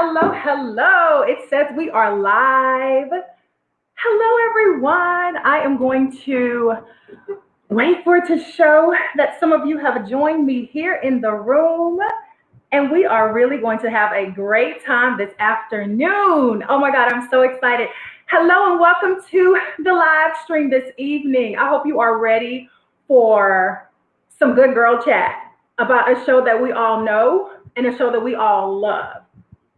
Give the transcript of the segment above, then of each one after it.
hello, hello. It says we are live. Hello, everyone. I am going to wait for it to show that some of you have joined me here in the room. And we are really going to have a great time this afternoon. Oh my God, I'm so excited. Hello, and welcome to the live stream this evening. I hope you are ready for some good girl chat about a show that we all know and a show that we all love.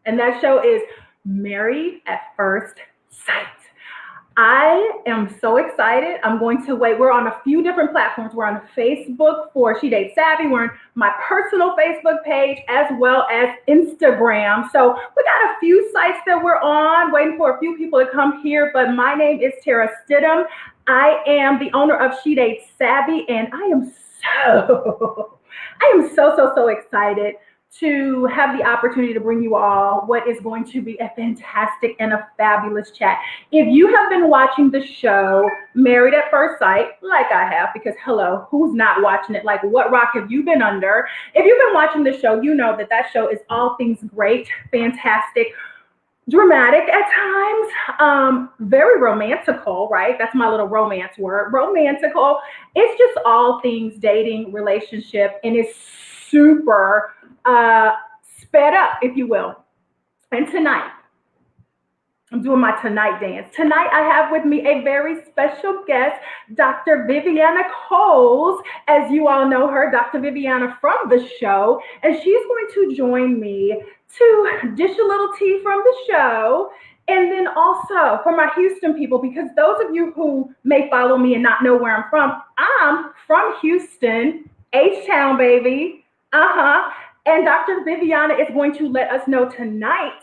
And that show is Married at First Sight. I am so excited. I'm going to wait. We're on a few different platforms. We're on Facebook for She Dates Savvy. We're on my personal Facebook page as well as Instagram. So we got a few sites that we're on, waiting for a few people to come here. But my name is Tara Stidham. I am the owner of She Dates Savvy, and I am so excited to have the opportunity to bring you all what is going to be a fantastic and a fabulous chat. If you have been watching the show Married at First Sight, like I have, because hello, who's not watching it? Like, what rock have you been under? If you've been watching the show, you know that that show is all things great, fantastic, dramatic at times, very romantical, right? That's my little romance word, romantical. It's just all things dating, relationship, and it's super sped up, if you will. And tonight, I'm doing my tonight dance. Tonight, I have with me a very special guest, Dr. Viviana Coles. As you all know her, Dr. Viviana from the show, and she's going to join me to dish a little tea from the show. And then also for my Houston people, because those of you who may follow me and not know where I'm from Houston, H-Town, baby. And Dr. Viviana is going to let us know tonight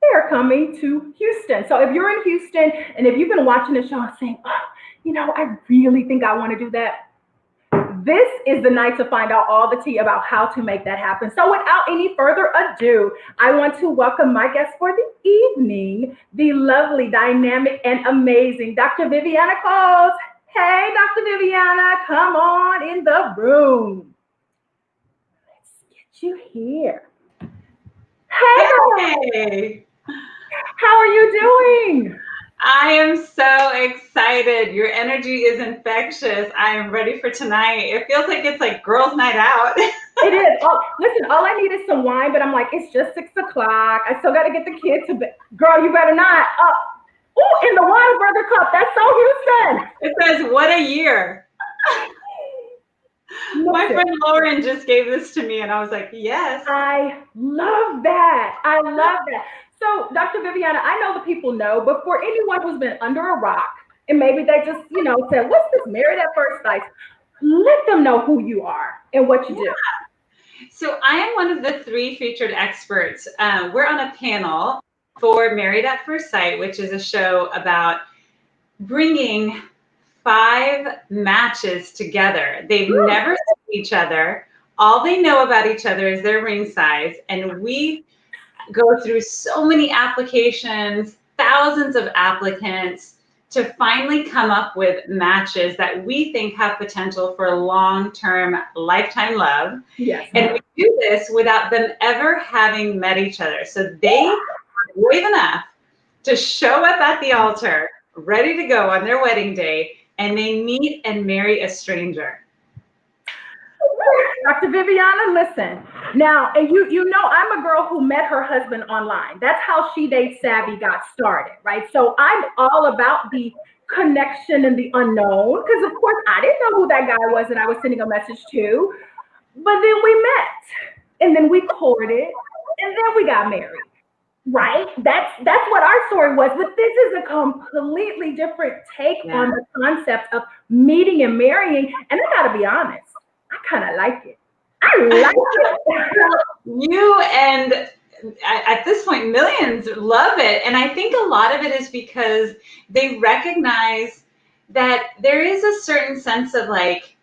they're coming to Houston. So if you're in Houston and if you've been watching the show and saying, oh, I really think I want to do that, this is the night to find out all the tea about how to make that happen. So without any further ado, I want to welcome my guest for the evening, the lovely, dynamic, and amazing Dr. Viviana Coles. Hey, Dr. Viviana, come on in the room. You here. Hey! How are you doing? I am so excited. Your energy is infectious. I am ready for tonight. It feels like it's like girls' night out. It is. Listen, all I need is some wine, but I'm like, it's just 6 o'clock. I still got to get the kids to bed. Girl, you better not. In the Whataburger cup. That's so Houston. It says, what a year. My friend Lauren just gave this to me and I was like, yes. I love that. So, Dr. Viviana, I know the people know, but for anyone who's been under a rock and maybe they just, said, what's this Married at First Sight? Let them know who you are and what you do. So I am one of the 3 featured experts. We're on a panel for Married at First Sight, which is a show about bringing 5 matches together. They've never seen each other. All they know about each other is their ring size. And we go through so many applications, thousands of applicants to finally come up with matches that we think have potential for long-term lifetime love. Yes. And we do this without them ever having met each other. So they are brave enough to show up at the altar, ready to go on their wedding day, and they meet and marry a stranger. Dr. Viviana, listen. Now, and you know I'm a girl who met her husband online. That's how She Dates Savvy got started, right? So I'm all about the connection and the unknown, because of course I didn't know who that guy was that I was sending a message to. But then we met, and then we courted, and then we got married. Right? That's what our story was. But this is a completely different take on the concept of meeting and marrying. And I gotta be honest, I kind of like it. I like it. You and at this point, millions love it. And I think a lot of it is because they recognize that there is a certain sense of like,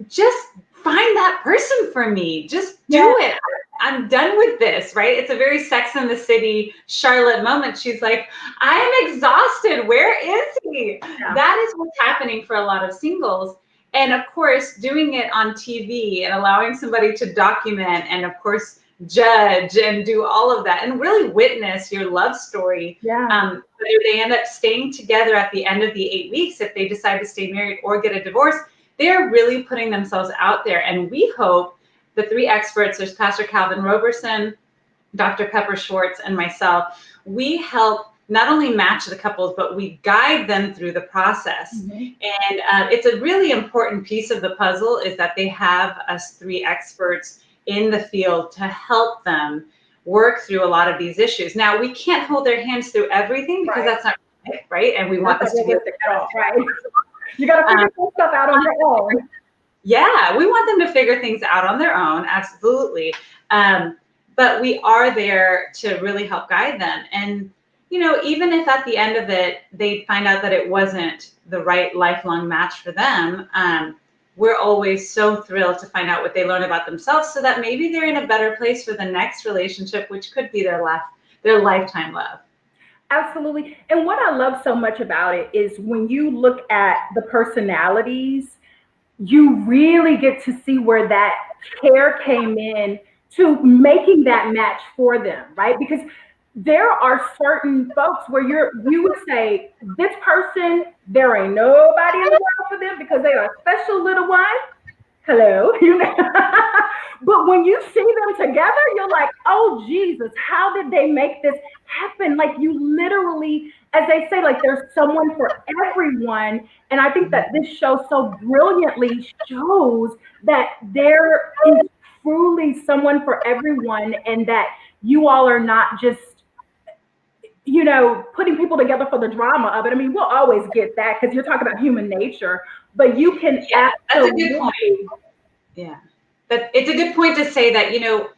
just find that person for me. Just do it. I'm done with this, right? It's a very Sex and the City Charlotte moment. She's like, I am exhausted. Where is he? Yeah. That is what's happening for a lot of singles. And of course, doing it on TV and allowing somebody to document and of course, judge and do all of that and really witness your love story. Yeah. Whether they end up staying together at the end of the 8 weeks, if they decide to stay married or get a divorce, they're really putting themselves out there. And we hope the three experts, there's Pastor Calvin Roberson, Dr. Pepper Schwartz, and myself, we help not only match the couples, but we guide them through the process. And it's a really important piece of the puzzle is that they have us three experts in the field to help them work through a lot of these issues. Now, we can't hold their hands through everything because that's not right. And we want this to be right. You got to figure some stuff out on your own. Yeah, we want them to figure things out on their own. Absolutely. But we are there to really help guide them. And, you know, even if at the end of it, they find out that it wasn't the right lifelong match for them, we're always so thrilled to find out what they learn about themselves so that maybe they're in a better place for the next relationship, which could be their lifetime love. Absolutely. And what I love so much about it is when you look at the personalities, you really get to see where that care came in to making that match for them, right? Because there are certain folks where you would say, this person, there ain't nobody in the world for them because they are a special little one. Hello. But when you see them together, you're like, oh, Jesus, how did they make this happen? Like you literally, as they say, like there's someone for everyone. And I think that this show so brilliantly shows that there is truly someone for everyone and that you all are not just, you know, putting people together for the drama of it. I mean, we'll always get that because you're talking about human nature, but you can that's a good point. Yeah, but it's a good point to say that, you know,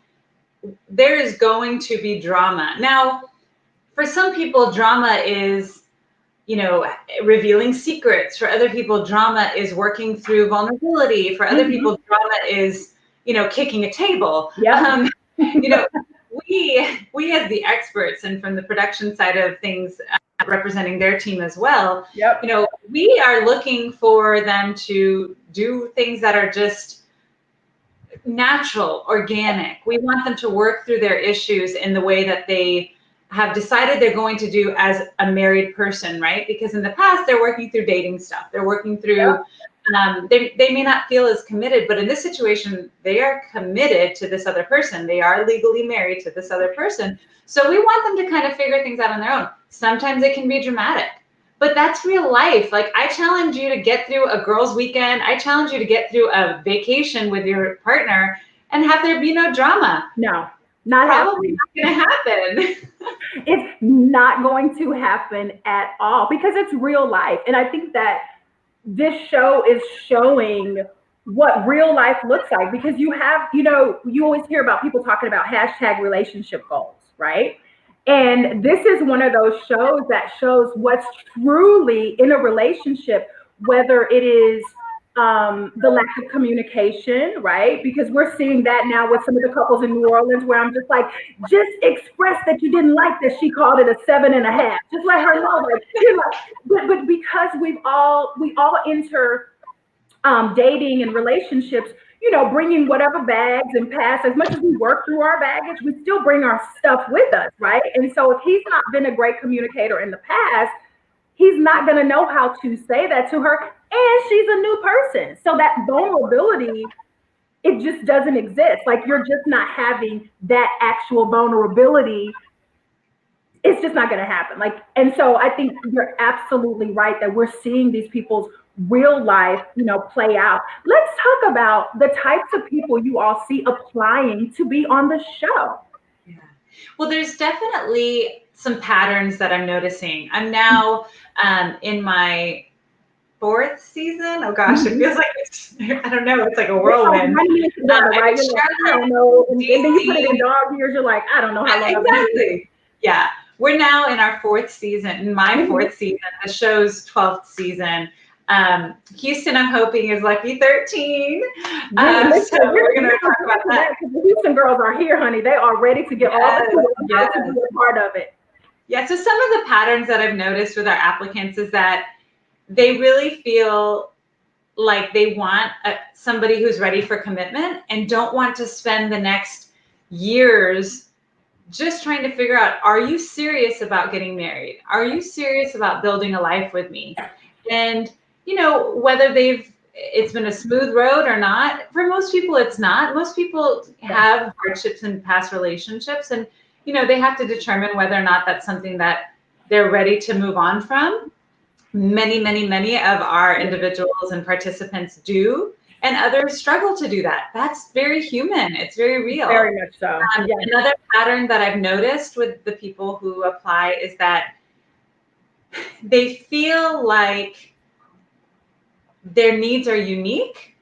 there is going to be drama. Now, for some people, drama is, you know, revealing secrets. For other people, drama is working through vulnerability. For other people, drama is, you know, kicking a table. Yeah. You know, we as the experts and from the production side of things, representing their team as well, you know, we are looking for them to do things that are just natural, organic. We want them to work through their issues in the way that they have decided they're going to do as a married person, right? Because in the past, they're working through dating stuff. They're working through, they may not feel as committed, but in this situation, they are committed to this other person. They are legally married to this other person. So we want them to kind of figure things out on their own. Sometimes it can be dramatic, but that's real life. Like I challenge you to get through a girls' weekend. I challenge you to get through a vacation with your partner and have there be no drama. No, not probably not going to happen. It's not going to happen at all because it's real life. And I think that this show is showing what real life looks like because you have, you know, you always hear about people talking about hashtag relationship goals, right? And this is one of those shows that shows what's truly in a relationship, whether it is the lack of communication, right? Because we're seeing that now with some of the couples in New Orleans where I'm just like, just express that you didn't like this. She called it a 7.5. Just let her know, like, you know, but because we all enter dating and relationships, you know, bringing whatever bags and past, as much as we work through our baggage, we still bring our stuff with us, right? And so if he's not been a great communicator in the past, he's not going to know how to say that to her. And she's a new person. So that vulnerability, it just doesn't exist. Like you're just not having that actual vulnerability. It's just not going to happen. Like, and so I think you're absolutely right that we're seeing these people's real life, you know, play out. Let's talk about the types of people you all see applying to be on the show. Yeah. Well, there's definitely some patterns that I'm noticing. I'm now in my 4th season. Oh gosh, it feels like it's, I don't know, it's like a whirlwind. Right? You're like, I don't know. And then you put it in dog years, you're like, I don't know how long. Exactly. Yeah. We're now in our 4th season, in my 4th season, the show's 12th season. Houston, I'm hoping, is lucky 13. So we're going to talk about that. The Houston girls are here, honey. They are ready to get all the tools to be a part of it. Yeah. So some of the patterns that I've noticed with our applicants is that they really feel like they want somebody who's ready for commitment and don't want to spend the next years just trying to figure out, are you serious about getting married? Are you serious about building a life with me? And, whether it's been a smooth road or not, for most people, it's not. Most people have hardships in past relationships, and, they have to determine whether or not that's something that they're ready to move on from. Many, many, many of our individuals and participants do, and others struggle to do that. That's very human. It's very real. Very much so. Another pattern that I've noticed with the people who apply is that they feel like their needs are unique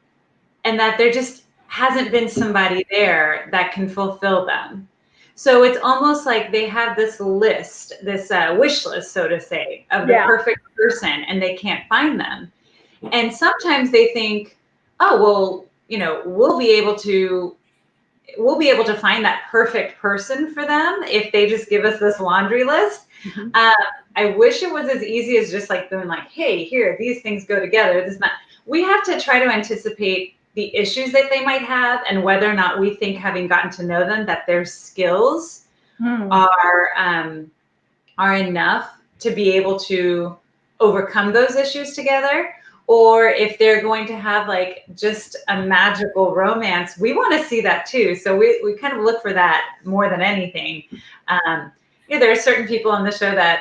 and that there just hasn't been somebody there that can fulfill them. So it's almost like they have this list, this wish list, so to say, of the perfect person, and they can't find them. And sometimes they think, oh, well, we'll be able to find that perfect person for them if they just give us this laundry list. Mm-hmm. I wish it was as easy as just like going like, hey, here, these things go together. We have to try to anticipate the issues that they might have and whether or not we think, having gotten to know them, that their skills are enough to be able to overcome those issues together. Or if they're going to have like just a magical romance, we want to see that too. So we kind of look for that more than anything. There are certain people on the show that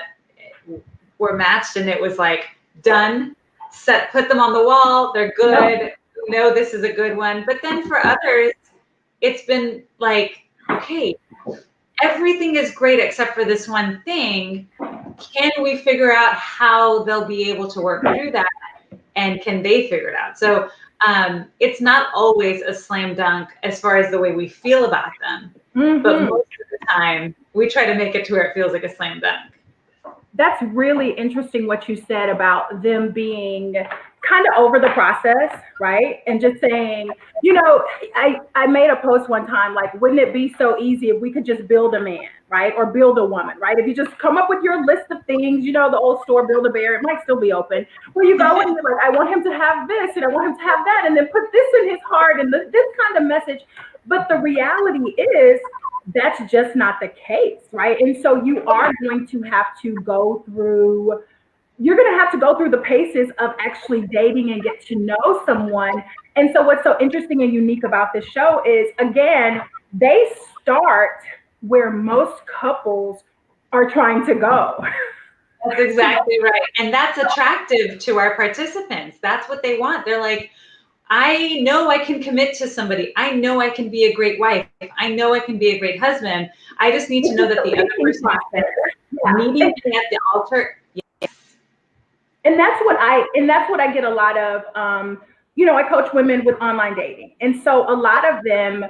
were matched and it was like done, set, put them on the wall. They're good. No, this is a good one. But then for others, it's been like, okay, everything is great except for this one thing. Can we figure out how they'll be able to work through that? And can they figure it out? So it's not always a slam dunk as far as the way we feel about them. Mm-hmm. But most of the time, we try to make it to where it feels like a slam dunk. That's really interesting what you said about them being kind of over the process, right? And just saying, I made a post one time, like, wouldn't it be so easy if we could just build a man, right? Or build a woman, right? If you just come up with your list of things, the old store Build-A-Bear, it might still be open, where you go and you're like, I want him to have this and I want him to have that, and then put this in his heart and this kind of message. But the reality is, that's just not the case, right? And so you are going to have to go through the paces of actually dating and get to know someone. And so what's so interesting and unique about this show is, again, they start where most couples are trying to go. That's exactly right. And that's attractive to our participants. That's what they want. They're like, I know I can commit to somebody. I know I can be a great wife. I know I can be a great husband. I just need to know that the other person is meeting me at the altar. Yes. And that's what I get a lot of. I coach women with online dating. And so a lot of them,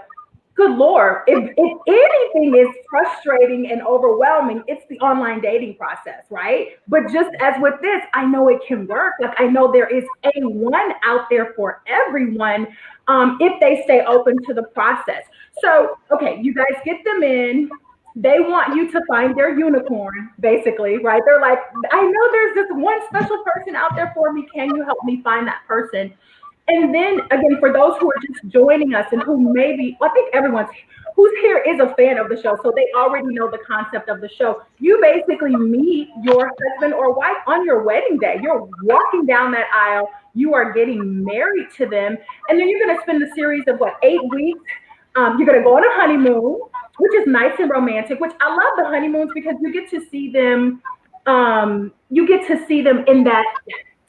good Lord, if anything is frustrating and overwhelming, it's the online dating process, right? But just as with this, I know it can work. Like, I know there is a one out there for everyone if they stay open to the process. So, okay, you guys get them in. They want you to find their unicorn, basically, right? They're like, I know there's this one special person out there for me. Can you help me find that person? And then again, for those who are just joining us and who maybe, I think everyone's who's here is a fan of the show, so they already know the concept of the show. You basically meet your husband or wife on your wedding day. You're walking down that aisle. You are getting married to them. And then you're going to spend a series of 8 weeks. You're going to go on a honeymoon, which is nice and romantic, which I love the honeymoons because you get to see them. You get to see them in that,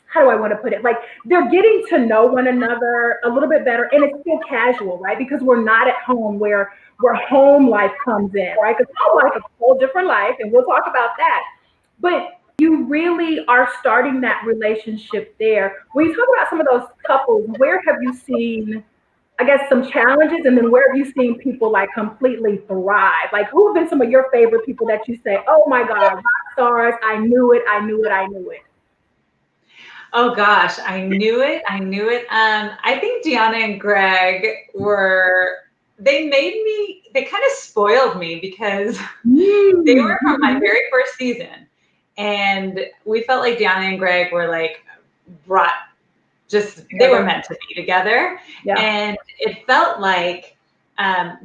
how do I want to put it? Like, they're getting to know one another a little bit better, and it's still casual, right? Because we're not at home where home life comes in, right? Because home life is a whole different life, and we'll talk about that. But you really are starting that relationship there. When you talk about some of those couples, where have you seen, I guess, some challenges, and then where have you seen people completely thrive? Like, who have been some of your favorite people that you say, oh my God, rock stars, I knew it. Oh gosh, I knew it. I think Deanna and Greg they kind of spoiled me because they were from my very first season. And we felt like Deanna and Greg were they were meant to be together. Yeah. And it felt like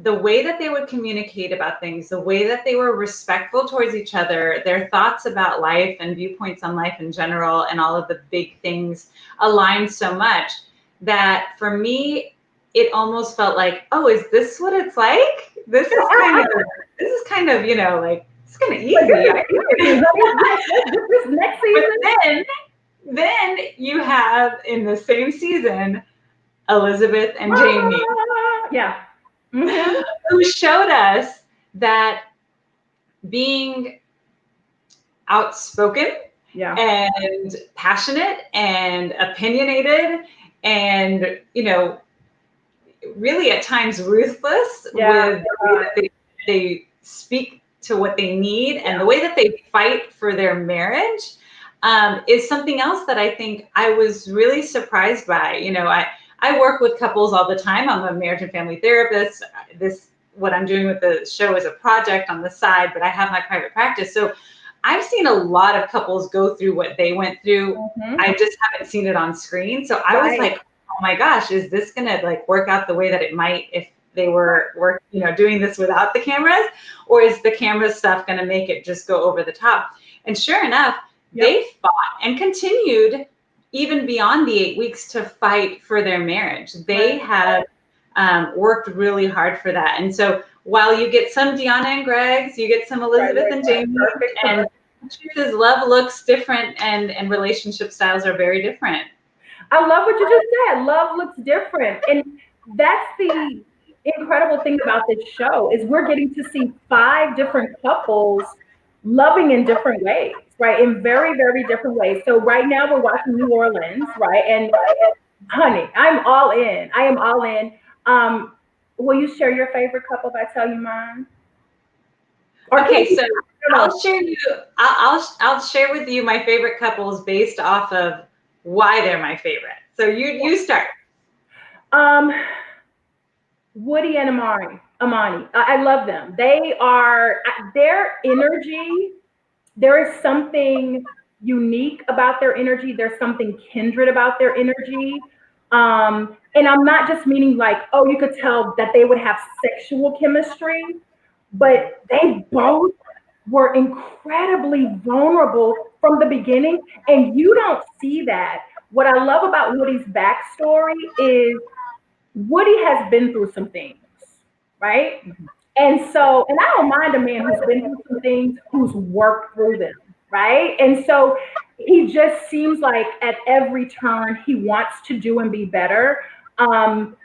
the way that they would communicate about things, the way that they were respectful towards each other, their thoughts about life and viewpoints on life in general, and all of the big things aligned so much that for me, it almost felt like, oh, is this what it's like? This is kind of, like, it's kind of easy. This next season. But then you have in the same season Elizabeth and Jamie. Yeah. Mm-hmm. Who showed us that being outspoken and passionate and opinionated and, really at times ruthless with the way that they speak to what they need and the way that they fight for their marriage is something else that I think I was really surprised by. I work with couples all the time. I'm a marriage and family therapist. What I'm doing with the show is a project on the side, but I have my private practice. So I've seen a lot of couples go through what they went through. Mm-hmm. I just haven't seen it on screen. So I was like, oh my gosh, is this going to like work out the way that it might if they were doing this without the cameras? Or is the camera stuff going to make it just go over the top? And sure enough, they fought and continued even beyond the 8 weeks to fight for their marriage. They had worked really hard for that. And so while you get some Deanna and Greg's, you get some Elizabeth and Jamie, and the truth is love looks different and relationship styles are very different. I love what you just said. Love looks different. And that's the incredible thing about this show is we're getting to see 5 different couples loving in different ways, right? In very, very different ways. So right now we're watching New Orleans, right? And honey, I'm all in. I am all in. Will you share your favorite couple if I tell you mine? Okay, so I'll share with you my favorite couples based off of why they're my favorite. So you start. Woody and Amari. I love them. Their energy, there is something unique about their energy. There's something kindred about their energy. And I'm not just meaning like, oh, you could tell that they would have sexual chemistry, but they both were incredibly vulnerable from the beginning. And you don't see that. What I love about Woody's backstory is Woody has been through some things, right? Mm-hmm. And I don't mind a man who's been through some things, who's worked through them, right? And so he just seems like at every turn he wants to do and be better. And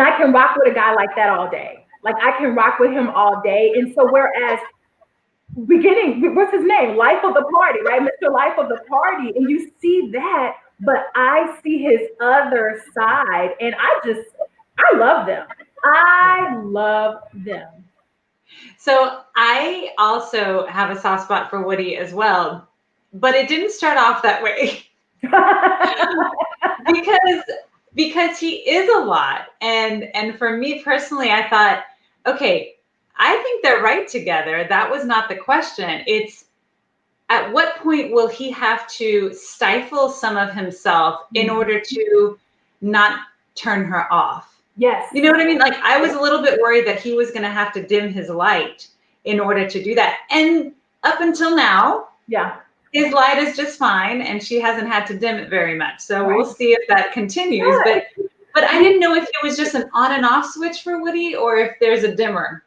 I can rock with a guy like that all day. Like I can rock with him all day. And so whereas what's his name? Life of the party, right? Mr. Life of the Party. And you see that, but I see his other side and I love them. I love them. So I also have a soft spot for Woody as well, but it didn't start off that way. because he is a lot. And for me personally, I thought, okay, I think they're right together. That was not the question. It's at what point will he have to stifle some of himself in order to not turn her off? Yes. You know what I mean? Like I was a little bit worried that he was going to have to dim his light in order to do that. And up until now, his light is just fine and she hasn't had to dim it very much. So we'll see if that continues. But I didn't know if it was just an on and off switch for Woody or if there's a dimmer.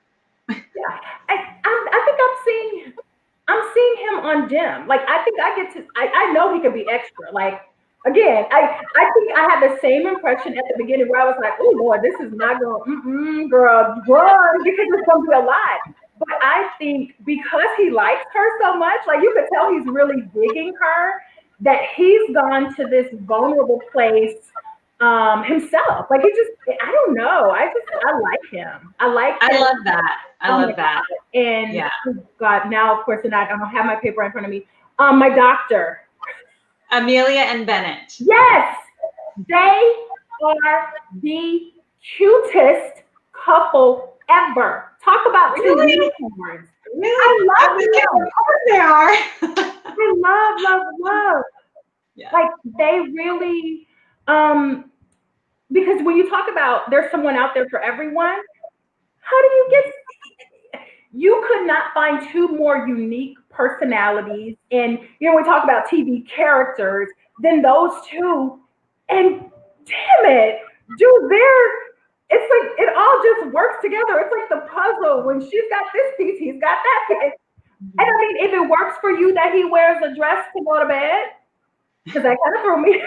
Yeah. I think I'm seeing him on dim. Like I think I know he could be extra. Like again, I think I had the same impression at the beginning where I was like, oh Lord, this is not going, girl, run, because it's going to be a lot. But I think because he likes her so much, like you could tell he's really digging her, that he's gone to this vulnerable place himself. Like I don't know. I like him. I love that. I love that. And God, now of course, and I don't have my paper in front of me. My doctor. Amelia and Bennett. Yes, they are the cutest couple ever. Talk about two unicorns. Really? I love them. They are. I love. Yeah. Like they really, because when you talk about there's someone out there for everyone, How do you get? You could not find two more unique personalities, and we talk about TV characters, than those two. And damn it, dude, it's like it all just works together. It's like the puzzle. When she's got this piece, he's got that piece. And I mean, if it works for you that he wears a dress to go to bed, because that kind of threw me.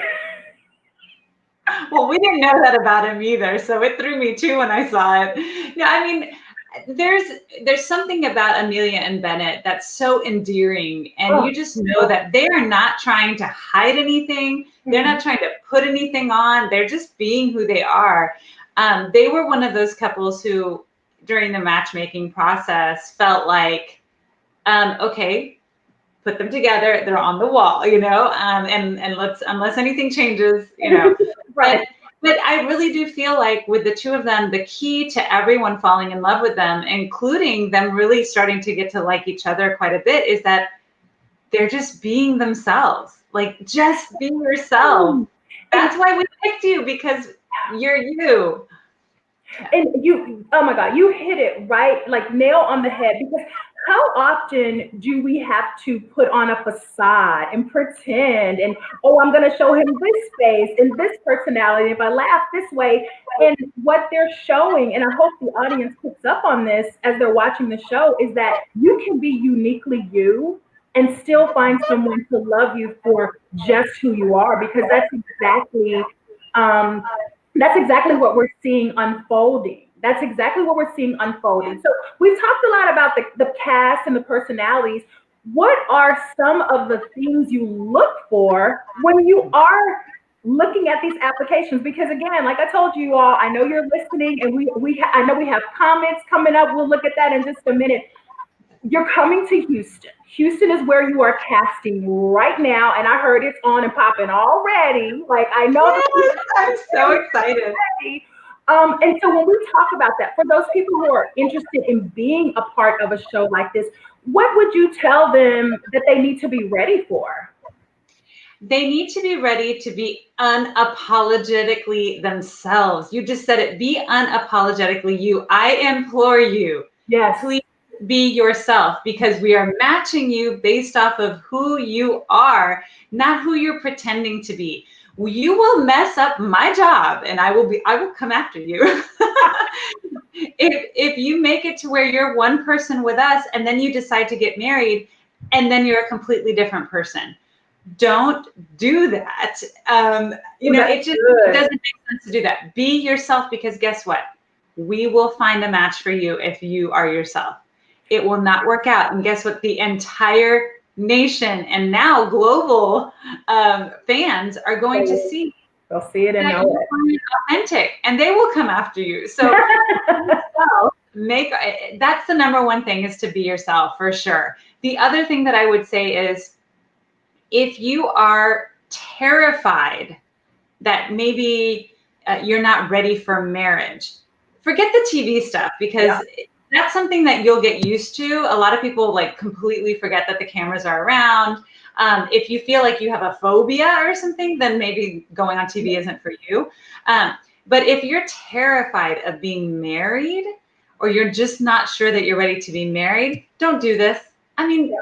Well, we didn't know that about him either, so it threw me too when I saw it. Yeah, I mean, there's something about Amelia and Bennett that's so endearing, and you just know that they are not trying to hide anything. They're not trying to put anything on. They're just being who they are. They were one of those couples who, during the matchmaking process, felt like, okay, put them together. They're on the wall, and let's, unless anything changes, Right. But I really do feel like with the two of them, the key to everyone falling in love with them, including them really starting to get to like each other quite a bit, is that they're just being themselves. Like, just be yourself. That's why we picked you, because you're you. And oh my God, you hit it right, like nail on the head. Because how often do we have to put on a facade and pretend, and oh, I'm going to show him this face and this personality if I laugh this way? And what they're showing, and I hope the audience picks up on this as they're watching the show, is that you can be uniquely you and still find someone to love you for just who you are, because that's exactly what we're seeing unfolding. That's exactly what we're seeing unfolding. So we've talked a lot about the cast and the personalities. What are some of the things you look for when you are looking at these applications? Because again, like I told you all, I know you're listening, and I know we have comments coming up. We'll look at that in just a minute. You're coming to Houston. Houston is where you are casting right now, and I heard it's on and popping already. Like, I know. Yes, I'm so excited. And so when we talk about that, for those people who are interested in being a part of a show like this, what would you tell them that they need to be ready for? They need to be ready to be unapologetically themselves. You just said it. Be unapologetically you. I implore you. Yes. Please be yourself, because we are matching you based off of who you are, not who you're pretending to be. You will mess up my job, and I will come after you. If you make it to where you're one person with us and then you decide to get married and then you're a completely different person, don't do that. It doesn't make sense to do that. Be yourself, because guess what? We will find a match for you if you are yourself. It will not work out. And guess what? The entire nation and now global fans are going to see. They'll see it and know it. Authentic, and they will come after you. So that's the number one thing, is to be yourself, for sure. The other thing that I would say is, if you are terrified that maybe you're not ready for marriage, forget the TV stuff, because that's something that you'll get used to. A lot of people like completely forget that the cameras are around. If you feel like you have a phobia or something, then maybe going on TV isn't for you. But if you're terrified of being married, or you're just not sure that you're ready to be married, don't do this. I mean,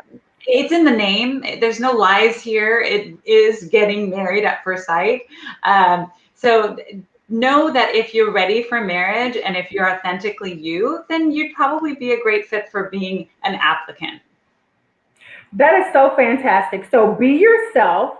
it's in the name. There's no lies here. It is getting married at first sight. So know that if you're ready for marriage and if you're authentically you, then you'd probably be a great fit for being an applicant. That is so fantastic. So be yourself,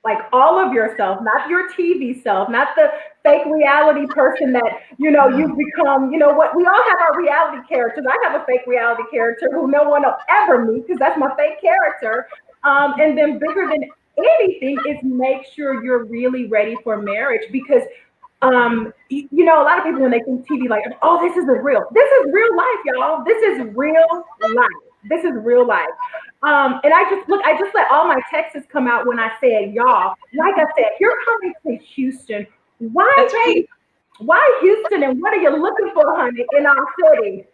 like all of yourself, not your TV self, not the fake reality person that, you've become. You know what? We all have our reality characters. I have a fake reality character who no one will ever meet, because that's my fake character. And then bigger than anything is make sure you're really ready for marriage, because a lot of people, when they think TV, like, oh, this is real life, y'all. This is real life. This is real life. And I just let all my texts come out when I said y'all. Like I said, you're coming to Houston. Why? That's right. Why Houston? And what are you looking for, honey, in our city?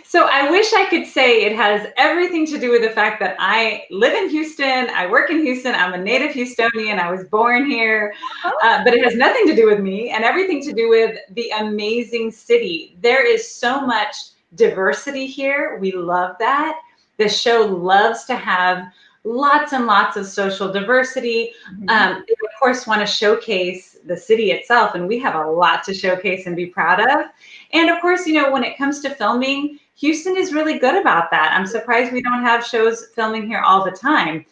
So I wish I could say it has everything to do with the fact that I live in Houston, I work in Houston, I'm a native Houstonian, I was born here, but it has nothing to do with me and everything to do with the amazing city. There is so much diversity here. We love that. The show loves to have lots and lots of social diversity. They, of course, want to showcase the city itself, and we have a lot to showcase and be proud of. And of course, when it comes to filming, Houston is really good about that. I'm surprised we don't have shows filming here all the time.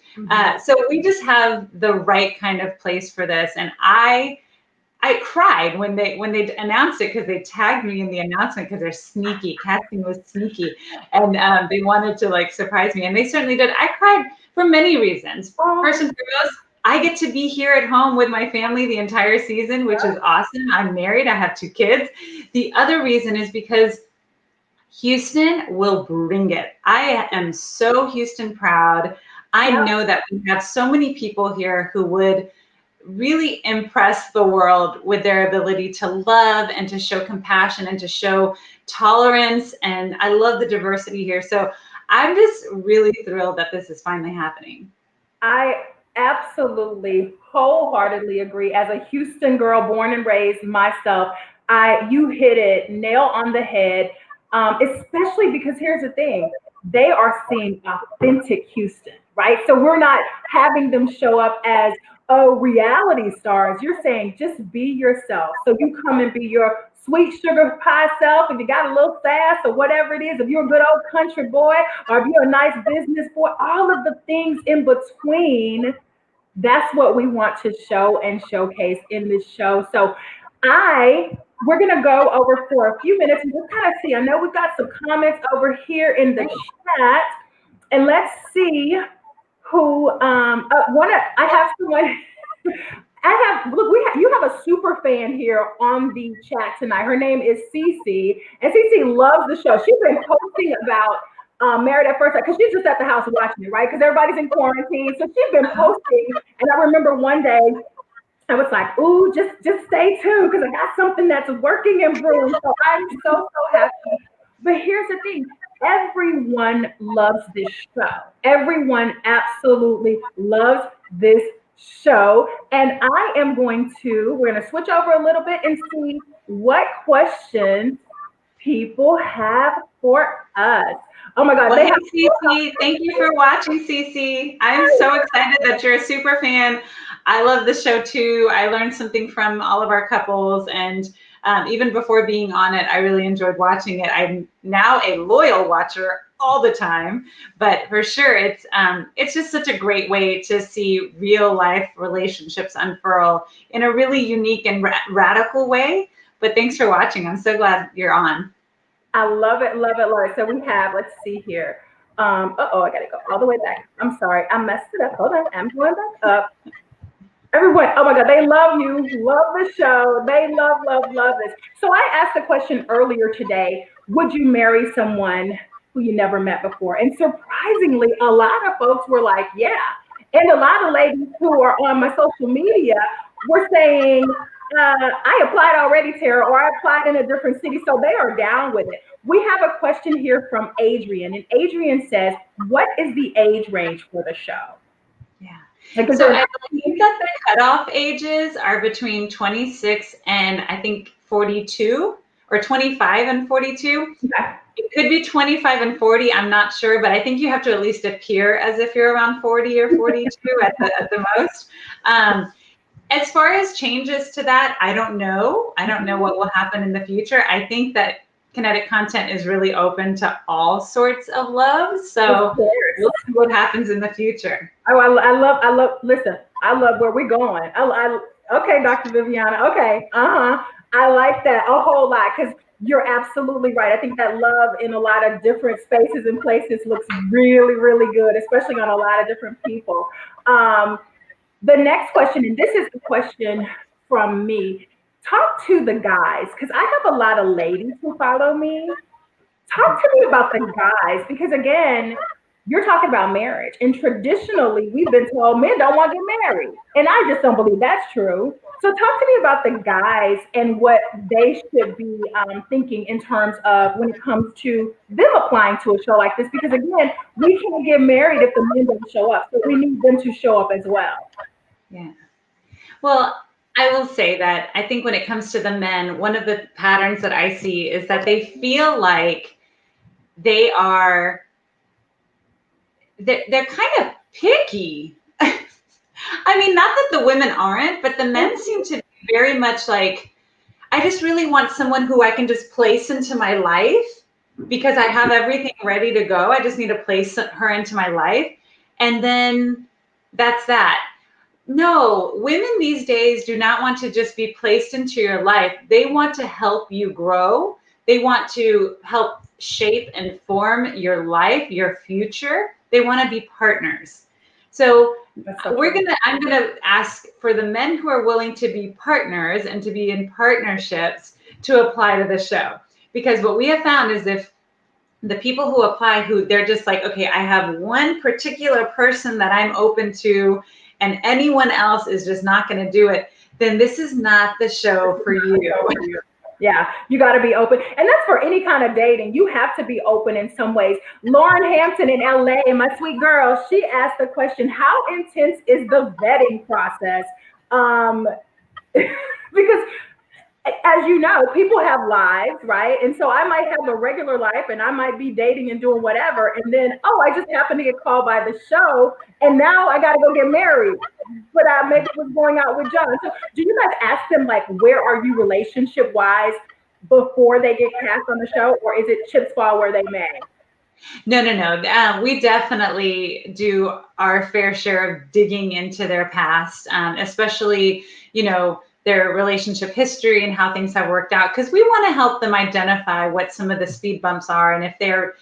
So we just have the right kind of place for this. And I cried when they announced it, because they tagged me in the announcement, because they're sneaky. Casting was sneaky, and they wanted to like surprise me, and they certainly did. I cried for many reasons. First and foremost, I get to be here at home with my family the entire season, which is awesome. I'm married. I have 2 kids. The other reason is because Houston will bring it. I am so Houston proud. I know that we have so many people here who would really impress the world with their ability to love and to show compassion and to show tolerance. And I love the diversity here. So I'm just really thrilled that this is finally happening. I absolutely wholeheartedly agree. As a Houston girl, born and raised myself, you hit it nail on the head. Especially because here's the thing, they are seeing authentic Houston, right? So we're not having them show up as reality stars. You're saying just be yourself. So you come and be your sweet sugar pie self. If you got a little sass or whatever it is, if you're a good old country boy or if you're a nice business boy, all of the things in between, that's what we want to show and showcase in this show. So we're going to go over for a few minutes and just kind of see. I know we've got some comments over here in the chat, and let's see who I have someone. You have a super fan here on the chat tonight. Her name is Cece, and Cece loves the show. She's been posting about Married at First Sight, because she's just at the house watching it, right? Because everybody's in quarantine, so she's been posting. And I remember one day I was like, "Ooh, just stay tuned, because I got something that's working and brewing." So I'm so happy. But here's the thing: everyone loves this show. Everyone absolutely loves this show. And we're going to switch over a little bit and see what questions people have for us. Oh my God. Well, Cece, thank you for watching, Cece. I'm so excited that you're a super fan. I love the show too. I learned something from all of our couples, and even before being on it, I really enjoyed watching it. I'm now a loyal watcher all the time, but for sure, it's just such a great way to see real life relationships unfurl in a really unique and radical way. But thanks for watching. I'm so glad you're on. I love it, love it, love it. So we have, let's see here. I gotta go all the way back. I'm sorry, I messed it up. Hold on, I'm going back up. Everyone, oh my God, they love you, love the show. They love this. So I asked a question earlier today: would you marry someone who you never met before? And surprisingly, a lot of folks were like, yeah. And a lot of ladies who are on my social media were saying, I applied already, Tara, or I applied in a different city. So they are down with it. We have a question here from Adrian, and Adrian says, what is the age range for the show? Yeah. So I believe that the cutoff ages are between 26 and I think 42, or 25 and 42. Okay. It could be 25 and 40. I'm not sure, but I think you have to at least appear as if you're around 40 or 42 at the most. As far as changes to that, I don't know. I don't know what will happen in the future. I think that Kinetic Content is really open to all sorts of love. So we'll see what happens in the future. Oh, I love, listen, I love where we're going. Okay, Dr. Viviana. Okay. I like that a whole lot, because you're absolutely right. I think that love in a lot of different spaces and places looks really, really good, especially on a lot of different people. The next question, and this is the question from me: talk to the guys, because I have a lot of ladies who follow me. Talk to me about the guys, because again, you're talking about marriage. And traditionally, we've been told men don't want to get married. And I just don't believe that's true. So talk to me about the guys and what they should be thinking in terms of when it comes to them applying to a show like this. Because again, we can't get married if the men don't show up. So we need them to show up as well. Yeah. Well, I will say that I think when it comes to the men, one of the patterns that I see is that they feel like they are they're kind of picky. I mean, not that the women aren't, but the men seem to be very much like, I just really want someone who I can just place into my life because I have everything ready to go. I just need to place her into my life. And then that's that. No, women these days do not want to just be placed into your life. They want to help you grow. They want to help shape and form your life, your future. They want to be partners. So I'm gonna ask for the men who are willing to be partners and to be in partnerships to apply to the show. Because what we have found is if the people who apply, who they're just like, okay, I have one particular person that I'm open to and anyone else is just not going to do it, then this is not the show for you. Yeah, you got to be open. And that's for any kind of dating. You have to be open in some ways. Lauren Hampton in LA, my sweet girl, she asked the question, how intense is the vetting process? Because as you know, people have lives, right? And so I might have a regular life and I might be dating and doing whatever. And then, oh, I just happened to get called by the show and now I got to go get married. But I maybe was going out with John. So do you guys ask them, like, where are you relationship wise before they get cast on the show? Or is it chips fall where they may? No. We definitely do our fair share of digging into their past, especially, their relationship history and how things have worked out. Because we want to help them identify what some of the speed bumps are. And if they're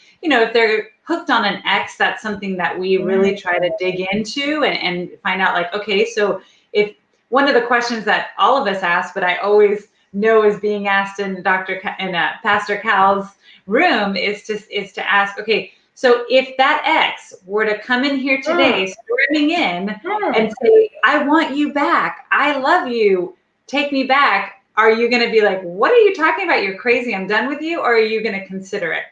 hooked on an ex, that's something that we really try to dig into and find out, like, okay, so if one of the questions that all of us ask, but I always know is being asked in Pastor Cal's room is to ask, okay, so if that ex were to come in here today, storming in and say, I want you back, I love you, take me back, are you going to be like, what are you talking about? You're crazy, I'm done with you? Or are you going to consider it?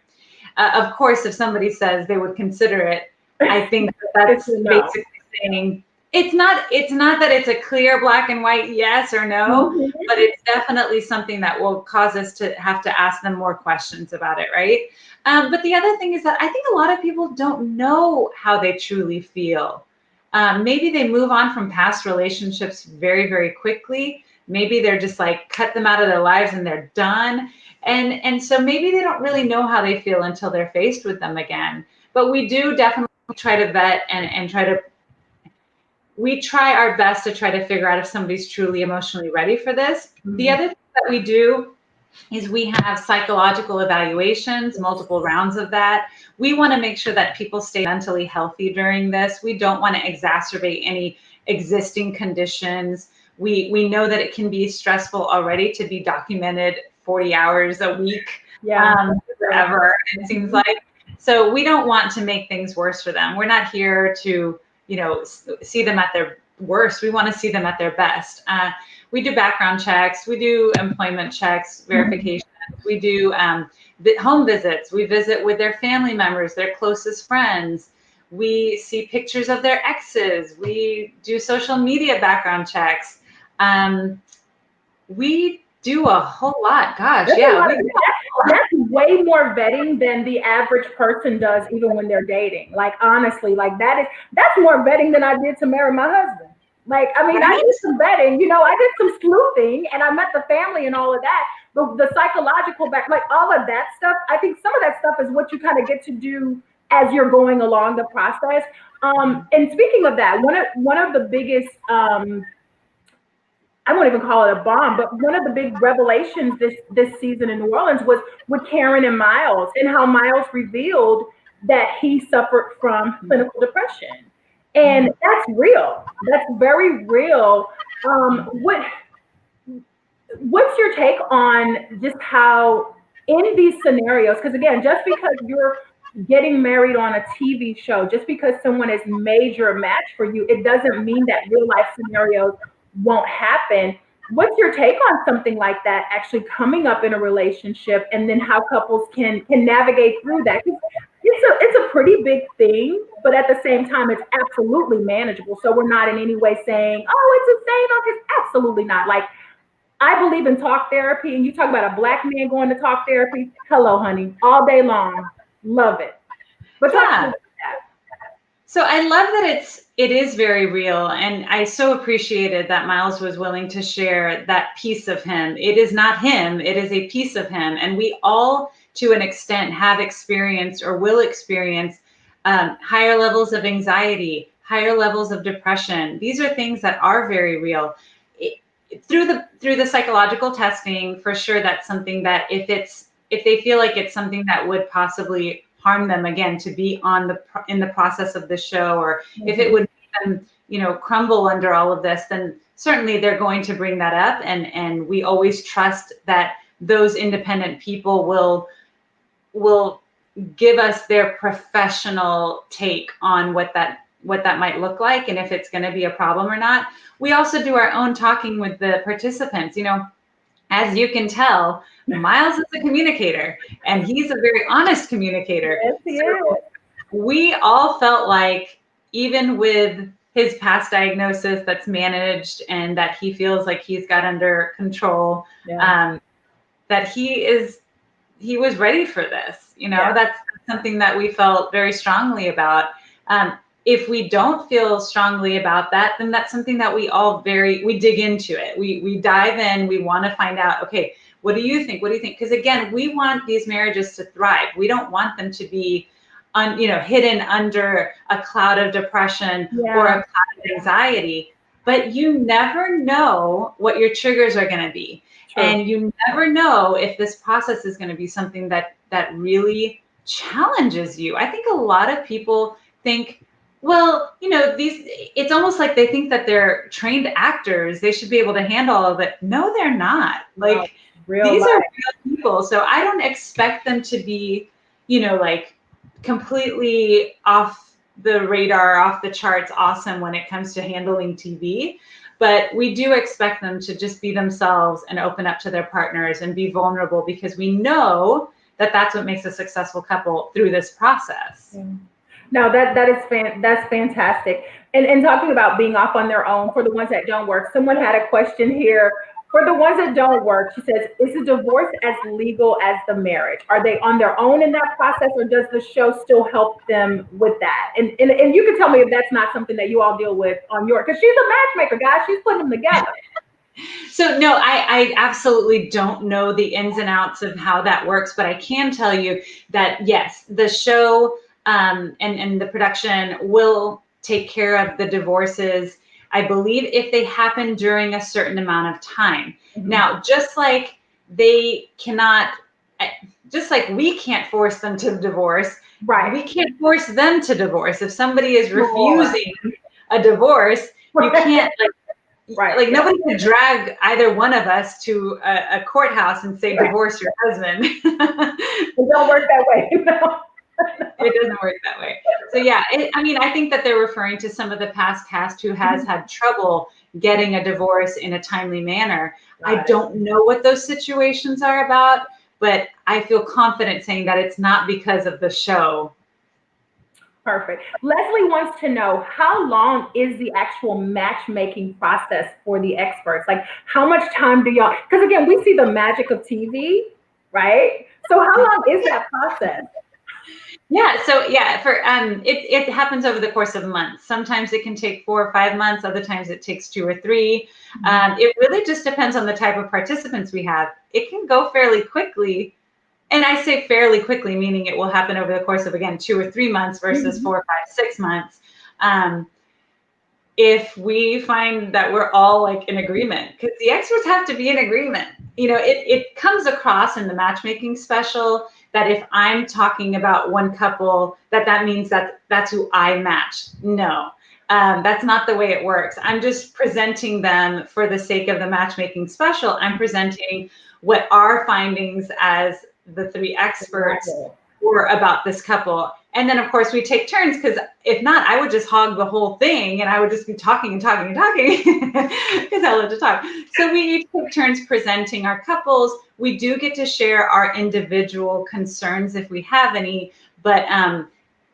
Of course, if somebody says they would consider it, I think that's basically saying, it's not that it's a clear black and white yes or no, but it's definitely something that will cause us to have to ask them more questions about it, right? But the other thing is that I think a lot of people don't know how they truly feel. Maybe they move on from past relationships very, very quickly. Maybe they're just like, cut them out of their lives and they're done. And so maybe they don't really know how they feel until they're faced with them again. But we do definitely try to vet and we try our best to try to figure out if somebody's truly emotionally ready for this. The other thing that we do is we have psychological evaluations, multiple rounds of that. We want to make sure that people stay mentally healthy during this. We don't want to exacerbate any existing conditions. We know that it can be stressful already to be documented 40 hours a week, forever, it seems like. So we don't want to make things worse for them. We're not here to see them at their worst. We want to see them at their best. We do background checks. We do employment checks, verifications. We do home visits. We visit with their family members, their closest friends. We see pictures of their exes. We do social media background checks. We do a whole lot. Gosh, that's way more vetting than the average person does, even when they're dating. Like, honestly, like that's more vetting than I did to marry my husband. Like, I mean, I did some vetting, I did some sleuthing and I met the family and all of that. But the psychological like all of that stuff, I think some of that stuff is what you kind of get to do as you're going along the process. And speaking of that, one of the biggest I won't even call it a bomb, but one of the big revelations this season in New Orleans was with Karen and Miles, and how Miles revealed that he suffered from clinical depression. And that's real. That's very real. What's your take on just how in these scenarios, because again, just because you're getting married on a TV show, just because someone is major match for you, it doesn't mean that real life scenarios won't happen. What's your take on something like that actually coming up in a relationship, and then how couples can navigate through that? 'Cause it's a pretty big thing, but at the same time, it's absolutely manageable. So we're not in any way saying, "Oh, it's insane." It's absolutely not. Like, I believe in talk therapy, and you talk about a black man going to talk therapy. Hello, honey, all day long. Love it. But talk to me Yeah. about that. So I love that it is very real, and I so appreciated that Miles was willing to share that piece of him. It is not him, it is a piece of him, and we all, to an extent, have experienced or will experience higher levels of anxiety, higher levels of depression. These are things that are very real. It, through the psychological testing, for sure, that's something that if they feel like it's something that would possibly harm them, again, to be in the process of the show, or if it would make them, crumble under all of this, then certainly they're going to bring that up, and we always trust that those independent people will give us their professional take on what that might look like, and if it's going to be a problem or not. We also do our own talking with the participants. As you can tell, Miles is a communicator, and he's a very honest communicator. Yes, he is. So we all felt like, even with his past diagnosis that's managed and that he feels like he's got under control, Yeah. that he was ready for this. Yeah. That's something that we felt very strongly about. If we don't feel strongly about that, then that's something that we dig into it. We dive in, we want to find out, okay, what do you think? What do you think? Because again, we want these marriages to thrive. We don't want them to be hidden under a cloud of depression or a Yeah. cloud of anxiety. But you never know what your triggers are going to be. True. And you never know if this process is going to be something that really challenges you. I think a lot of people think, well, it's almost like they think that they're trained actors. They should be able to handle all of it. No, they're not. No. Like, Real these life. are real people. So I don't expect them to be, like completely off the radar, off the charts, awesome when it comes to handling TV. But we do expect them to just be themselves and open up to their partners and be vulnerable, because we know that that's what makes a successful couple through this process. Yeah. No, that's fantastic. And talking about being off on their own for the ones that don't work, someone had a question here. For the ones that don't work, she says, is the divorce as legal as the marriage? Are they on their own in that process, or does the show still help them with that? And you can tell me if that's not something that you all deal with on your, because she's a matchmaker, guys. She's putting them together. So no, I absolutely don't know the ins and outs of how that works, but I can tell you that yes, the show and the production will take care of the divorces, I believe, if they happen during a certain amount of time. Mhm. Now, just like they cannot, just like we can't force them to divorce, Right. we can't force them to divorce. If somebody is Sure. refusing a divorse, you can't Right. like nobody could drag either one of us to a courthouse and say, divorce your husband. It don't work that way. No. It doesn't work that way. So yeah, I think that they're referring to some of the past cast who has had trouble getting a divorce in a timely manner. I don't know what those situations are about, but I feel confident saying that it's not because of the show. Perfect. Leslie wants to know, how long is the actual matchmaking process for the experts? Like, how much time do y'all, because again, we see the magic of TV, right? So how long is that process? Yeah, so yeah, for it happens over the course of months. Sometimes it can take 4 or 5 months. Other times it takes 2 or 3. It really just depends on the type of participants we have. It can go fairly quickly, and I say fairly quickly, meaning it will happen over the course of, again, 2 or 3 months versus 4 or 5, 6 months. If we find that we're all like in agreement, because the experts have to be in agreement. It comes across in the matchmaking special that if I'm talking about one couple, that means that that's who I match. No, that's not the way it works. I'm just presenting them for the sake of the matchmaking special. I'm presenting what our findings as the 3 experts or about this couple. And then of course we take turns, because if not, I would just hog the whole thing and I would just be talking and talking and talking because I love to talk. So we each take turns presenting our couples. We do get to share our individual concerns if we have any, but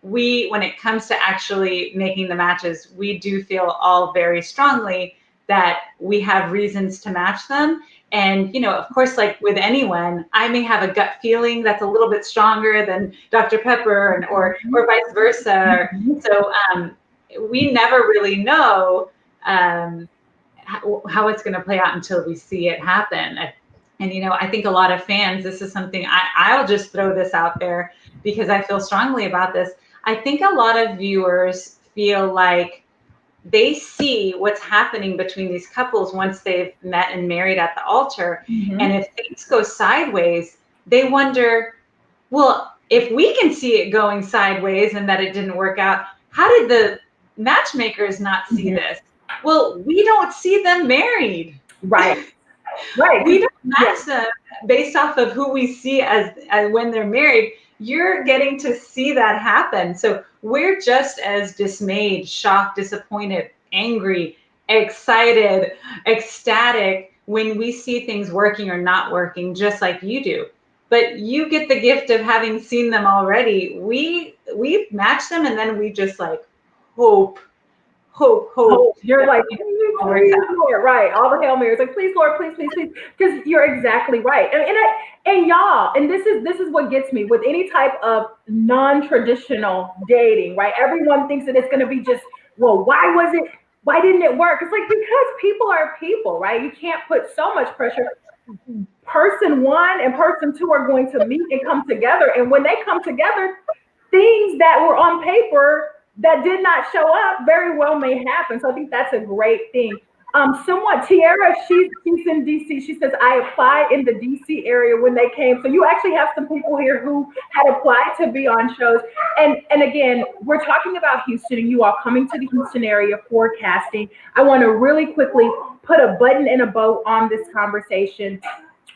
when it comes to actually making the matches, we do feel all very strongly that we have reasons to match them. And, of course, like with anyone, I may have a gut feeling that's a little bit stronger than Dr. Pepper, or vice versa. So we never really know how it's going to play out until we see it happen. And, I think a lot of fans, this is something I'll just throw this out there because I feel strongly about this. I think a lot of viewers feel like they see what's happening between these couples once they've met and married at the altar. And if things go sideways, they wonder, well, if we can see it going sideways and that it didn't work out, how did the matchmakers not see this? Well, we don't see them married. Right. We don't match them based off of who we see as when they're married. You're getting to see that happen. So we're just as dismayed, shocked, disappointed, angry, excited, ecstatic when we see things working or not working, just like you do. But you get the gift of having seen them already. We match them, and then we just like hope. You're like, please, Lord, right? All the Hail Marys, like, please, Lord, please, please, please, because you're exactly right. And y'all, and this is what gets me with any type of non-traditional dating, right? Everyone thinks that it's going to be just, well, why didn't it work? It's like, because people are people, right? You can't put so much pressure. Person one and person two are going to meet and come together, and when they come together, things that were on paper that did not show up very well may happen. So I think that's a great thing. Tiara, she's in DC. She says, I applied in the DC area when they came. So you actually have some people here who had applied to be on shows. And again, we're talking about Houston and you all coming to the Houston area for casting. I want to really quickly put a button and a bow on this conversation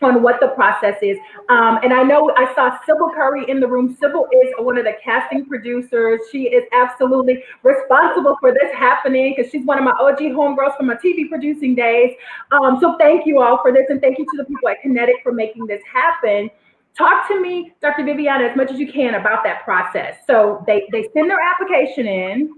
on what the process is. And I know I saw Sybil Curry in the room. Sybil is one of the casting producers. She is absolutely responsible for this happening because she's one of my OG homegirls from my TV producing days. So thank you all for this, and thank you to the people at Kinetic for making this happen. Talk to me, Dr. Viviana, as much as you can about that process. So they send their application in.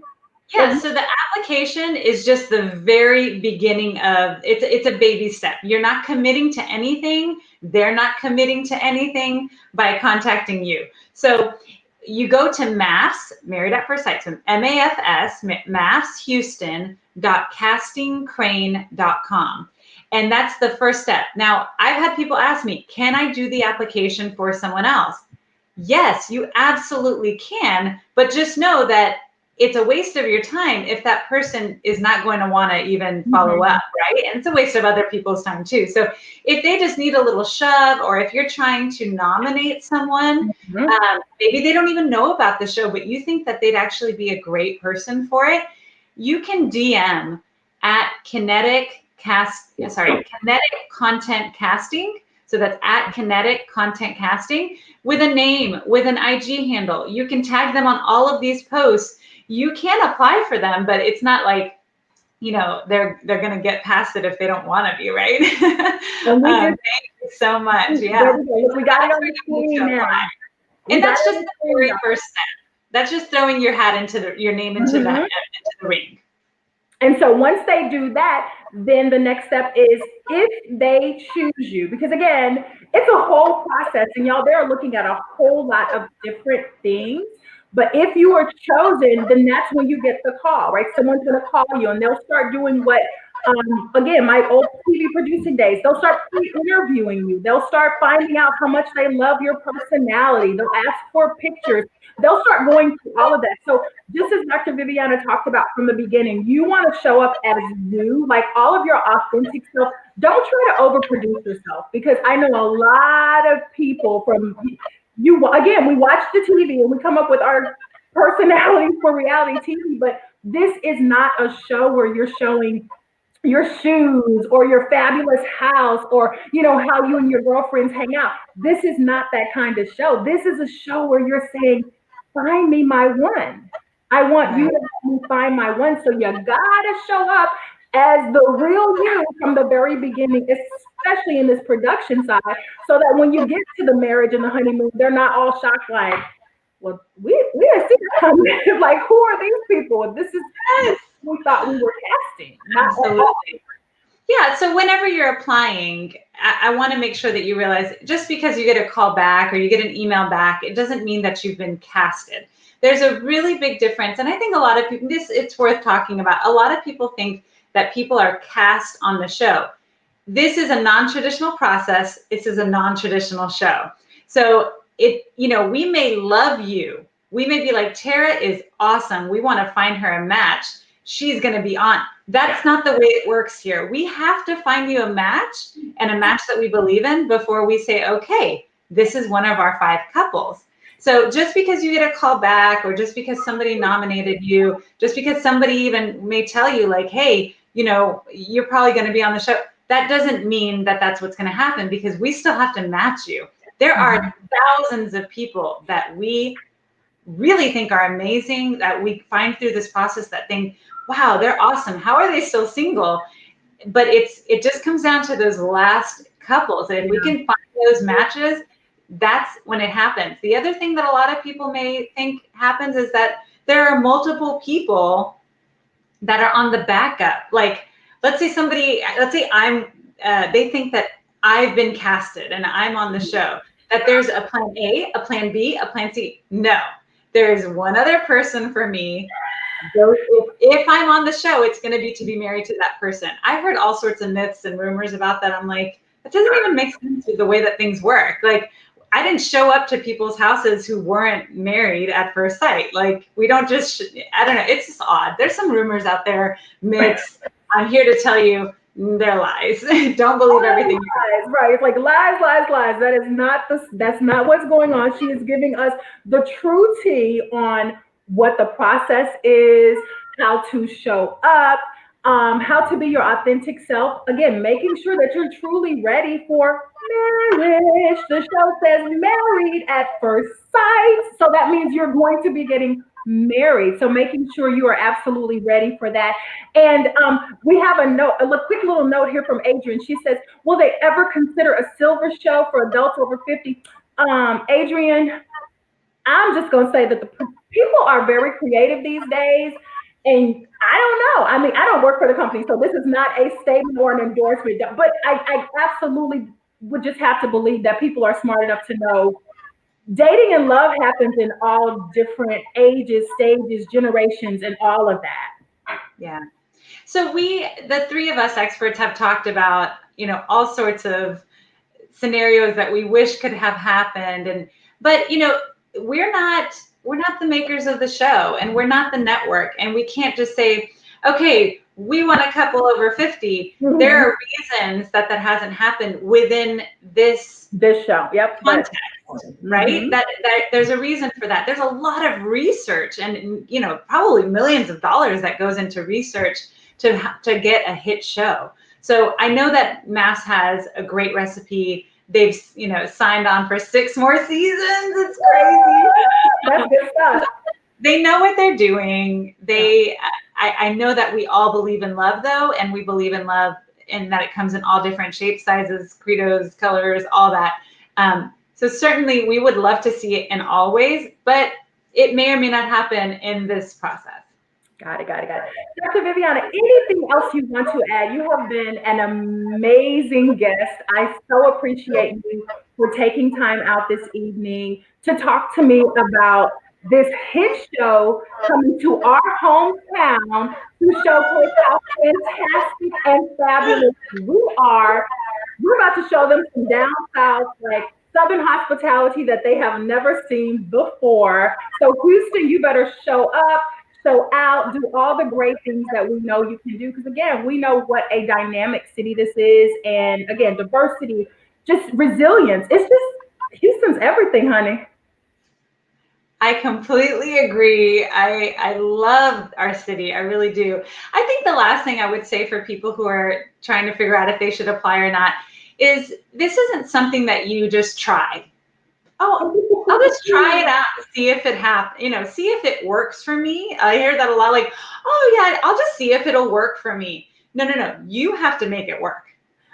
Yeah, so the application is just the very beginning of it's a baby step. You're not committing to anything. They're not committing to anything by contacting you. So you go to MAFS, Married at First Sight, so MAFS, MAFSHouston.castingcrane.com. And that's the first step. Now, I've had people ask me, can I do the application for someone else? Yes, you absolutely can, but just know that it's a waste of your time if that person is not going to want to even follow up, right? And it's a waste of other people's time too. So if they just need a little shove, or if you're trying to nominate someone, maybe they don't even know about the show, but you think that they'd actually be a great person for it, you can DM at Kinetic Content Casting. So that's at Kinetic Content Casting with a name, with an IG handle. You can tag them on all of these posts. You can apply for them, but it's not like, they're going to get past it if they don't want to be, right? Thank you so much. Yeah. We got it on the screen now. And that's just the very first step. That's just throwing your hat your name into into the ring. And so once they do that, then the next step is if they choose you, because again, it's a whole process, and y'all, they're looking at a whole lot of different things. But if you are chosen, then that's when you get the call, right? Someone's going to call you, and they'll start doing what, again, my old TV producing days, they'll start pre-interviewing you. They'll start finding out how much they love your personality. They'll ask for pictures. They'll start going through all of that. So just as Dr. Viviana talked about from the beginning, you want to show up as you, like all of your authentic self. Don't try to overproduce yourself, because I know a lot of people from you. Again, we watch the TV and we come up with our personalities for reality TV, but this is not a show where you're showing your shoes or your fabulous house or how you and your girlfriends hang out. This is not that kind of show. This is a show where you're saying, find me my one. I want you Right. to help me find my one. So you gotta show up as the real you from the very beginning, especially in this production side, so that when you get to the marriage and the honeymoon, they're not all shocked like, well, we didn't see that coming. Like, who are these people? This is Yes, we thought we were casting, not at all. absolutely. Yeah, so whenever you're applying, I want to make sure that you realize just because you get a call back or you get an email back, it doesn't mean that you've been casted. There's a really big difference. And I think a lot of people, it's worth talking about. A lot of people think that people are cast on the show. This is a non-traditional process. This is a non-traditional show. So we may love you. We may be like, Tara is awesome. We want to find her a match. She's going to be on. That's not the way it works here. We have to find you a match and a match that we believe in before we say, okay, this is one of our 5 couples. So just because you get a call back or just because somebody nominated you, just because somebody even may tell you like, hey, you're probably going to be on the show, that doesn't mean that that's what's going to happen because we still have to match you. There are thousands of people that we really think are amazing that we find through this process that think, wow, they're awesome. How are they still single? But it just comes down to those last couples. And if we can find those matches, that's when it happens. The other thing that a lot of people may think happens is that there are multiple people that are on the backup. Like, let's say they think that I've been casted and I'm on the show, that there's a plan A, a plan B, a plan C. No, there's one other person for me. If I'm on the show, it's going to be married to that person. I've heard all sorts of myths and rumors about that. I'm like, that doesn't even make sense with the way that things work. Like, I didn't show up to people's houses who weren't married at first sight. Like, we don't just, I don't know. It's just odd. There's some rumors out there, myths. I'm here to tell you they're lies. Don't believe everything. Lies, right? It's like lies, lies, lies. That's not what's going on. She is giving us the true tea on what the process is, how to show up, how to be your authentic self. Again, making sure that you're truly ready for marriage. The show says married at first sight. So that means you're going to be getting married. So making sure you are absolutely ready for that. And we have a quick little note here from Adrian. She says, will they ever consider a silver show for adults over 50? Adrian, I'm just going to say that the people are very creative these days. And I don't know. I mean, I don't work for the company, so this is not a statement or an endorsement. But I absolutely would just have to believe that people are smart enough to know dating and love happens in all different ages, stages, generations, and all of that. Yeah. So the 3 of us experts have talked about, all sorts of scenarios that we wish could have happened. But we're not the makers of the show and we're not the network. And we can't just say, okay, we want a couple over 50. Mm-hmm. There are reasons that hasn't happened within this show. Yep. Context, right? Mm-hmm. That there's a reason for that. There's a lot of research and, probably millions of dollars that goes into research to get a hit show. So I know that Mass has a great recipe. They've, signed on for 6 more seasons. It's crazy. That's good stuff. They know what they're doing. I know that we all believe in love though, and we believe in love and that it comes in all different shapes, sizes, credos, colors, all that. So certainly we would love to see it in all ways, but it may or may not happen in this process. Got it. Dr. Viviana, anything else you want to add? You have been an amazing guest. I so appreciate you for taking time out this evening to talk to me about this hit show coming to our hometown to showcase how fantastic and fabulous we are. We're about to show them some down south, like Southern hospitality that they have never seen before. So Houston, you better show up, show out, do all the great things that we know you can do. Because again, we know what a dynamic city this is. And again, diversity, just resilience. It's just, Houston's everything, honey. I completely agree. I love our city. I really do. I think the last thing I would say for people who are trying to figure out if they should apply or not is this isn't something that you just try. Oh, I'll just try it out and see if it see if it works for me. I hear that a lot, like, oh yeah, I'll just see if it'll work for me. No, no, no. You have to make it work.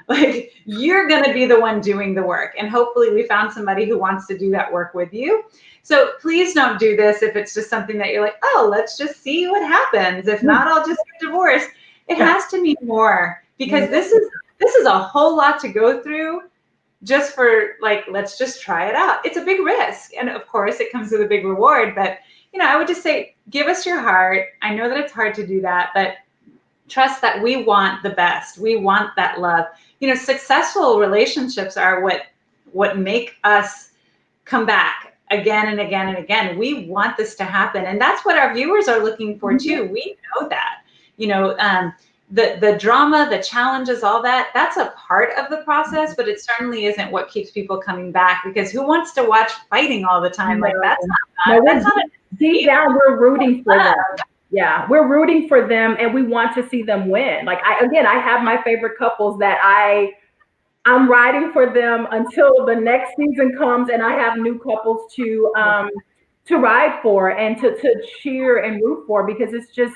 Like, you're going to be the one doing the work. And hopefully we found somebody who wants to do that work with you. So please don't do this if it's just something that you're like, oh, let's just see what happens. If not, I'll just get divorced. It has to mean more, because this is a whole lot to go through just for, like, let's just try it out. It's a big risk. And of course it comes with a big reward, but I would just say, give us your heart. I know that it's hard to do that, but trust that we want the best. We want that love. Successful relationships are what make us come back again and again and again. We want this to happen. And that's what our viewers are looking for too. We know that, the drama, the challenges, all that's a part of the process, but it certainly isn't what keeps people coming back, because who wants to watch fighting all the time? Like, that's not fun. That's not deep down, we're rooting for them. Yeah, we're rooting for them, and we want to see them win. Like, I have my favorite couples that I'm riding for them until the next season comes, and I have new couples to ride for and to cheer and root for, because it's just,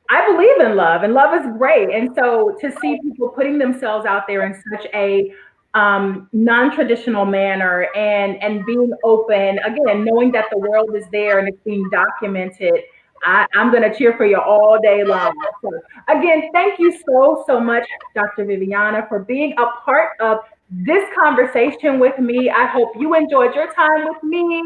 I believe in love, and love is great. And so to see people putting themselves out there in such a non-traditional manner, and being open, again, knowing that the world is there and it's being documented, I'm going to cheer for you all day long. So again, thank you so much, Dr. Viviana, for being a part of this conversation with me. I hope you enjoyed your time with me.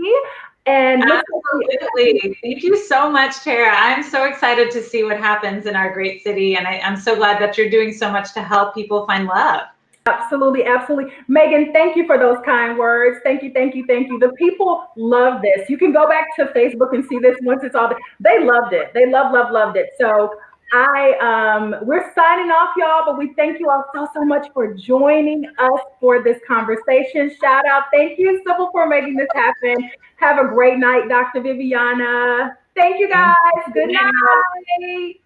And absolutely. Thank you so much, Tara. I'm so excited to see what happens in our great city. And I'm so glad that you're doing so much to help people find love. Absolutely, absolutely. Megan, thank you for those kind words. Thank you, thank you, thank you. The people love this. You can go back to Facebook and see this once it's all there. They loved it. They loved it. So we're signing off, y'all, but we thank you all so much for joining us for this conversation. Shout out. Thank you, Sybil, for making this happen. Have a great night, Dr. Viviana. Thank you, guys. Good night.